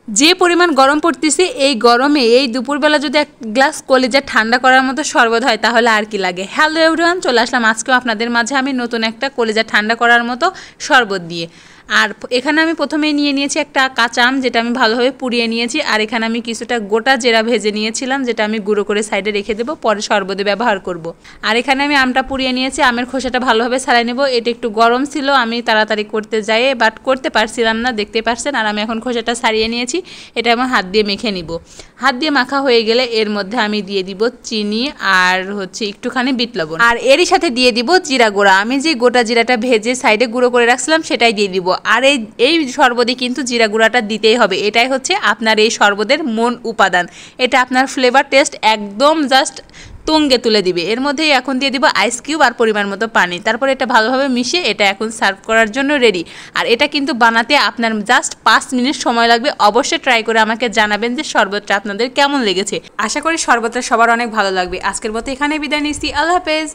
যে পরিমাণ গরম পড়তেছে এই গরমে এই দুপুরবেলা যদি এক গ্লাস কলিজা ঠান্ডা করার মতো শরবত হয় তাহলে আর কি লাগে। হ্যালো এভরিওয়ান, চলে আসলাম আজকেও আপনাদের মাঝে আমি নতুন একটা কলিজা ঠান্ডা করার মতো শরবত দিয়ে। আর এখানে আমি প্রথমেই নিয়ে নিয়েছি একটা কাঁচা আম, যেটা আমি ভালোভাবে পুড়িয়ে নিয়েছি। আর এখানে আমি কিছুটা গোটা জিরা ভেজে নিয়েছিলাম, যেটা আমি গুঁড়ো করে সাইডে রেখে দেবো, পরে শরবতে ব্যবহার করব। আর এখানে আমি আমটা পুড়িয়ে নিয়েছি, আমের খোসাটা ভালোভাবে ছাড়াই নেব। এটা একটু গরম ছিল, আমি তাড়াতাড়ি করতে যাই বাট করতে পারছিলাম না, দেখতে পারছেন। আর আমি এখন খোসাটা ছাড়িয়ে নিয়েছি, এটা আমার হাত দিয়ে মেখে নিব। হাত দিয়ে মাখা হয়ে গেলে এর মধ্যে আমি দিয়ে দিব চিনি আর একটুখানি বিট লবণ, আর এরই সাথে দিয়ে দিব জিরা গুঁড়া। আমি যে গোটা জিরাটা ভেজে সাইডে গুঁড়ো করে রাখছিলাম সেটাই দিয়ে দিব। আর এই শরবতে কিন্তু জিরা গুঁড়াটা দিতেই হবে, এটাই হচ্ছে আপনার এই শরবতের মূল উপাদান। এটা আপনার ফ্লেভার টেস্ট একদম জাস্ট তুঙ্গে তুলে দিবে। এর মধ্যে এখন দিয়ে দিব আইস কিউব আর পরিমাণ মতো পানি। তারপর এটা ভালোভাবে মিশিয়ে এটা এখন সার্ভ করার জন্য রেডি। আর এটা কিন্তু বানাতে আপনার জাস্ট 5 মিনিট সময় লাগবে। অবশ্যই ট্রাই করে আমাকে জানাবেন যে শরবতটা আপনাদের কেমন লেগেছে। আশা করি শরবতটা সবার অনেক ভালো লাগবে। আজকের মতো এখানে বিদায় নিচ্ছি, আল্লাহ হাফেজ।